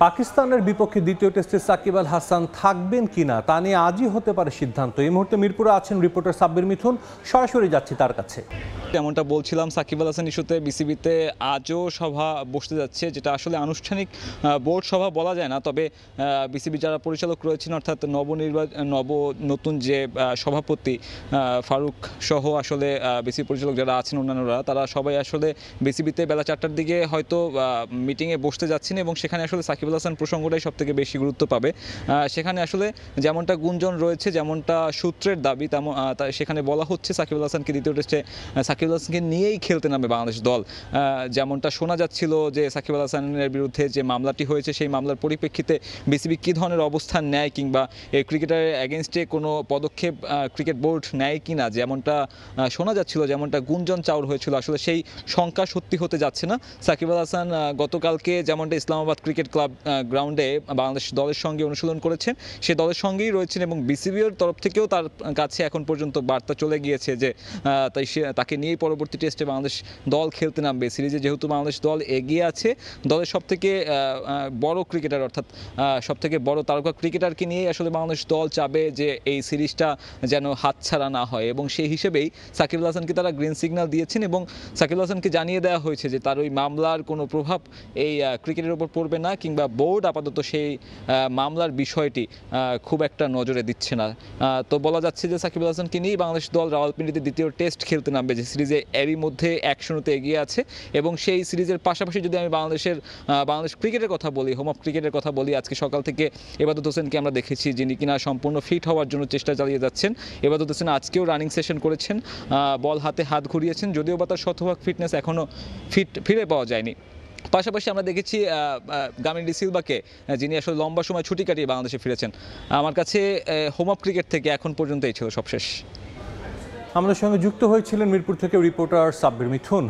পাকিস্তানের বিপক্ষে দ্বিতীয় টেস্টে সাকিব আল হাসান থাকবেন কিনা তা নিয়ে আজই হতে পারে সিদ্ধান্ত। এই মুহূর্তে মিরপুরে আছেন রিপোর্টার সাব্বির মিথুন, সরাসরি যাচ্ছি তার কাছে। যেমনটা বলছিলাম, সাকিব আল হাসান ইস্যুতে বিসিবিতে আজও সভা বসতে যাচ্ছে, যেটা আসলে আনুষ্ঠানিক বোর্ড সভা বলা যায় না। তবে বিসিবি যারা পরিচালক রয়েছেন, অর্থাৎ নতুন যে সভাপতি ফারুক সহ আসলে বিসিবি পরিচালক যারা আছেন অন্যান্যরা, তারা সবাই আসলে বিসিবিতে বেলা 4টার দিকে হয়তো মিটিংয়ে বসতে যাচ্ছেন এবং সেখানে আসলে সাকিব আল হাসান প্রসঙ্গটাই সব থেকে বেশি গুরুত্ব পাবে। সেখানে আসলে যেমনটা গুঞ্জন রয়েছে, যেমনটা সূত্রের দাবি, সেখানে বলা হচ্ছে সাকিব আল হাসানকে দ্বিতীয় টেস্টে সাকিব আল হাসানকে নিয়েই খেলতে নামবে বাংলাদেশ দল। যেমনটা শোনা যাচ্ছিল যে সাকিব আল হাসানের বিরুদ্ধে যে মামলাটি হয়েছে, সেই মামলার পরিপ্রেক্ষিতে বিসিবি কী ধরনের অবস্থান নেয় কিংবা এই ক্রিকেটারের এগেনস্টে কোনো পদক্ষেপ ক্রিকেট বোর্ড নেয় কিনা, যেমনটা শোনা যাচ্ছিল, যেমনটা গুঞ্জন চাউর হয়েছিল, আসলে সেই শঙ্কা সত্যি হতে যাচ্ছে না। সাকিব আল হাসান গতকালকে যেমনটা ইসলামাবাদ ক্রিকেট ক্লাব গ্রাউন্ডে বাংলাদেশ দলের সঙ্গে অনুশীলন করেছেন, সে দলের সঙ্গেই রয়েছেন এবং বিসিবির তরফ থেকেও তার কাছে এখন পর্যন্ত বার্তা চলে গিয়েছে যে তাকে নিয়ে পরবর্তী টেস্টে বাংলাদেশ দল খেলতে নামবে। সিরিজে যেহেতু বাংলাদেশ দল এগিয়ে আছে, দলের সবথেকে বড় ক্রিকেটার অর্থাৎ সবথেকে বড় তারকা ক্রিকেটারকে নিয়েই আসলে বাংলাদেশ দল চাবে যে এই সিরিজটা যেন হাতছাড়া না হয়, এবং সেই হিসেবেই সাকিব আল হাসানকে তারা গ্রিন সিগন্যাল দিয়েছেন এবং সাকিব আল হাসানকে জানিয়ে দেওয়া হয়েছে যে তার ওই মামলার কোনো প্রভাব এই ক্রিকেটের উপর পড়বে না, কিংবা বোর্ড আপাতত সেই মামলার বিষয়টি খুব একটা নজরে দিচ্ছে না। তো বলা যাচ্ছে যে সাকিব আল হাসানকে নিয়েই বাংলাদেশ দল রাওয়ালপিন্ডিতে দ্বিতীয় টেস্ট খেলতে নামবে, যে সিরিজে এরই মধ্যে 1-0 এগিয়ে আছে। এবং সেই সিরিজের পাশাপাশি যদি আমি বাংলাদেশ ক্রিকেটের কথা বলি, হোম অফ ক্রিকেটের কথা বলি, আজকে সকাল থেকে এবাদত হোসেনকে আমরা দেখেছি, যিনি কিনা সম্পূর্ণ ফিট হওয়ার জন্য চেষ্টা চালিয়ে যাচ্ছেন। এবাদত হোসেন আজকেও রানিং সেশন করেছেন, বল হাতে হাত ঘুরিয়েছেন, যদিও বা তার শতভাগ ফিটনেস এখনও ফিরে পাওয়া যায়নি। পাশাপাশি আমরা দেখেছি গামিনী ডি সিলভাকে, যিনি আসলে লম্বা সময় ছুটি কাটিয়ে বাংলাদেশে ফিরেছেন। আমার কাছে হোম অফ ক্রিকেট থেকে এখন পর্যন্ত এই ছিল সবশেষ। আমাদের সঙ্গে যুক্ত হয়েছিলেন মিরপুর থেকে রিপোর্টার সাব্বির মিথুন।